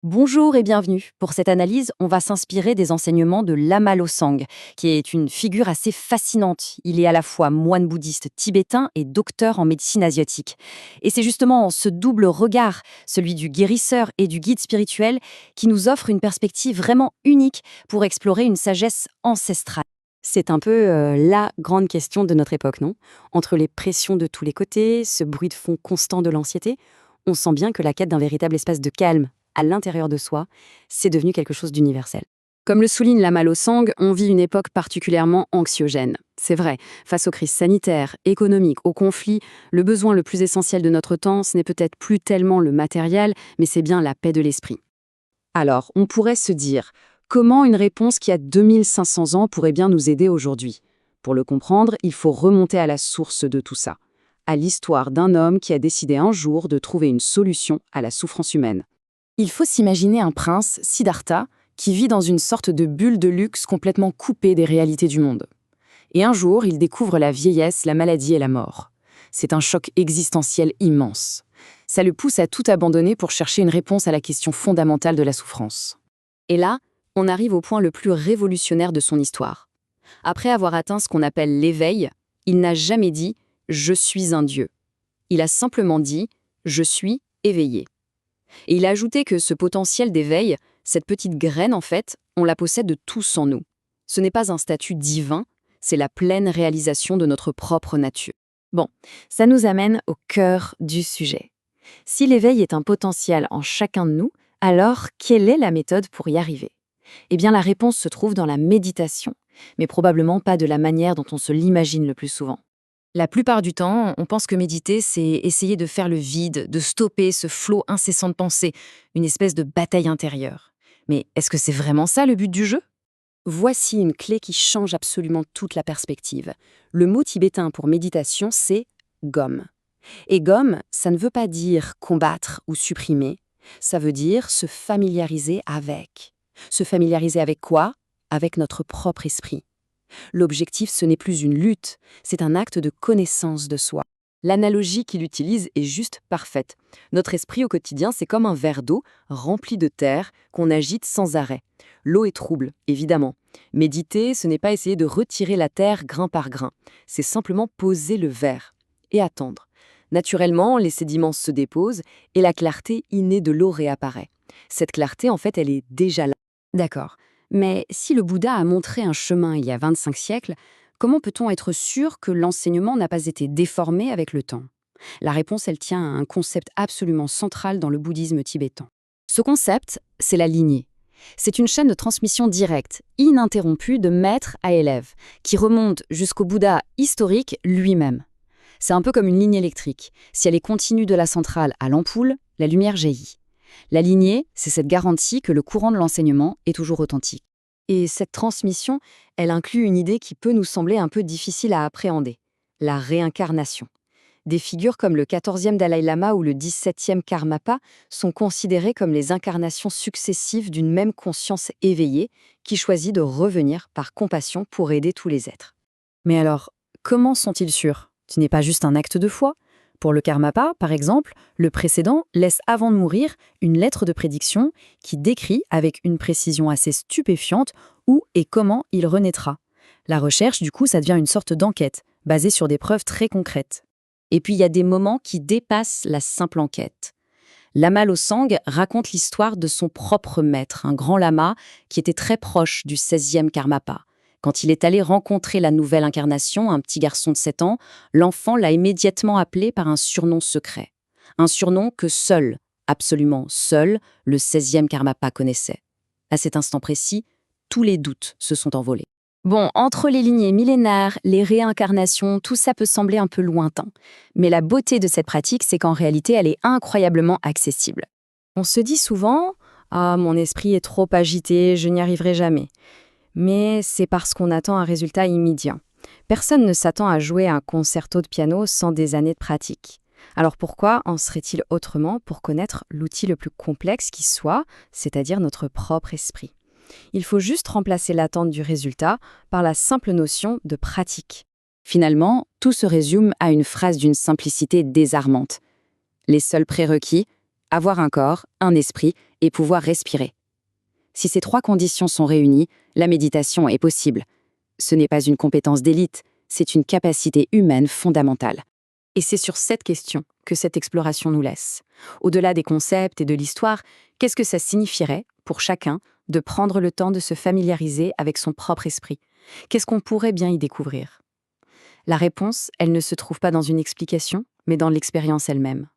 Bonjour et bienvenue. Pour cette analyse, on va s'inspirer des enseignements de Lama Losang, qui est une figure assez fascinante. Il est à la fois moine bouddhiste tibétain et docteur en médecine asiatique. Et c'est justement ce double regard, celui du guérisseur et du guide spirituel, qui nous offre une perspective vraiment unique pour explorer une sagesse ancestrale. C'est un peu la grande question de notre époque, non? Entre les pressions de tous les côtés, ce bruit de fond constant de l'anxiété, on sent bien que la quête d'un véritable espace de calme à l'intérieur de soi, c'est devenu quelque chose d'universel. Comme le souligne Lama Losang, on vit une époque particulièrement anxiogène. C'est vrai, face aux crises sanitaires, économiques, aux conflits, le besoin le plus essentiel de notre temps, ce n'est peut-être plus tellement le matériel, mais c'est bien la paix de l'esprit. Alors, on pourrait se dire, comment une réponse qui a 2500 ans pourrait bien nous aider aujourd'hui? Pour le comprendre, il faut remonter à la source de tout ça, à l'histoire d'un homme qui a décidé un jour de trouver une solution à la souffrance humaine. Il faut s'imaginer un prince, Siddhartha, qui vit dans une sorte de bulle de luxe complètement coupée des réalités du monde. Et un jour, il découvre la vieillesse, la maladie et la mort. C'est un choc existentiel immense. Ça le pousse à tout abandonner pour chercher une réponse à la question fondamentale de la souffrance. Et là, on arrive au point le plus révolutionnaire de son histoire. Après avoir atteint ce qu'on appelle l'éveil, il n'a jamais dit « je suis un dieu ». Il a simplement dit « je suis éveillé ». Et il a ajouté que ce potentiel d'éveil, cette petite graine en fait, on la possède tous en nous. Ce n'est pas un statut divin, c'est la pleine réalisation de notre propre nature. Bon, ça nous amène au cœur du sujet. Si l'éveil est un potentiel en chacun de nous, alors quelle est la méthode pour y arriver? Eh bien la réponse se trouve dans la méditation, mais probablement pas de la manière dont on se l'imagine le plus souvent. La plupart du temps, on pense que méditer, c'est essayer de faire le vide, de stopper ce flot incessant de pensée, une espèce de bataille intérieure. Mais est-ce que c'est vraiment ça le but du jeu? Voici une clé qui change absolument toute la perspective. Le mot tibétain pour méditation, c'est gom. Et gom, ça ne veut pas dire combattre ou supprimer, ça veut dire se familiariser avec. Se familiariser avec quoi? Avec notre propre esprit. L'objectif, ce n'est plus une lutte, c'est un acte de connaissance de soi. L'analogie qu'il utilise est juste parfaite. Notre esprit au quotidien, c'est comme un verre d'eau rempli de terre qu'on agite sans arrêt. L'eau est trouble, évidemment. Méditer, ce n'est pas essayer de retirer la terre grain par grain. C'est simplement poser le verre et attendre. Naturellement, les sédiments se déposent et la clarté innée de l'eau réapparaît. Cette clarté, en fait, elle est déjà là. D'accord. Mais si le Bouddha a montré un chemin il y a 25 siècles, comment peut-on être sûr que l'enseignement n'a pas été déformé avec le temps? La réponse, elle tient à un concept absolument central dans le bouddhisme tibétain. Ce concept, c'est la lignée. C'est une chaîne de transmission directe, ininterrompue de maître à élève, qui remonte jusqu'au Bouddha historique lui-même. C'est un peu comme une ligne électrique. Si elle est continue de la centrale à l'ampoule, la lumière jaillit. La lignée, c'est cette garantie que le courant de l'enseignement est toujours authentique. Et cette transmission, elle inclut une idée qui peut nous sembler un peu difficile à appréhender, la réincarnation. Des figures comme le 14e Dalai Lama ou le 17e Karmapa sont considérées comme les incarnations successives d'une même conscience éveillée qui choisit de revenir par compassion pour aider tous les êtres. Mais alors, comment sont-ils sûrs? Ce n'est pas juste un acte de foi. Pour le Karmapa, par exemple, le précédent laisse avant de mourir une lettre de prédiction qui décrit avec une précision assez stupéfiante où et comment il renaîtra. La recherche, du coup, ça devient une sorte d'enquête, basée sur des preuves très concrètes. Et puis il y a des moments qui dépassent la simple enquête. Lama Losang raconte l'histoire de son propre maître, un grand lama qui était très proche du 16e Karmapa. Quand il est allé rencontrer la nouvelle incarnation, un petit garçon de 7 ans, l'enfant l'a immédiatement appelé par un surnom secret. Un surnom que seul, absolument seul, le 16e Karmapa connaissait. À cet instant précis, tous les doutes se sont envolés. Bon, entre les lignées millénaires, les réincarnations, tout ça peut sembler un peu lointain. Mais la beauté de cette pratique, c'est qu'en réalité, elle est incroyablement accessible. On se dit souvent « Ah, mon esprit est trop agité, je n'y arriverai jamais ». Mais c'est parce qu'on attend un résultat immédiat. Personne ne s'attend à jouer un concerto de piano sans des années de pratique. Alors pourquoi en serait-il autrement pour connaître l'outil le plus complexe qui soit, c'est-à-dire notre propre esprit? Il faut juste remplacer l'attente du résultat par la simple notion de pratique. Finalement, tout se résume à une phrase d'une simplicité désarmante. Les seuls prérequis, avoir un corps, un esprit et pouvoir respirer. Si ces 3 conditions sont réunies, la méditation est possible. Ce n'est pas une compétence d'élite, c'est une capacité humaine fondamentale. Et c'est sur cette question que cette exploration nous laisse. Au-delà des concepts et de l'histoire, qu'est-ce que ça signifierait, pour chacun, de prendre le temps de se familiariser avec son propre esprit? Qu'est-ce qu'on pourrait bien y découvrir? La réponse, elle ne se trouve pas dans une explication, mais dans l'expérience elle-même.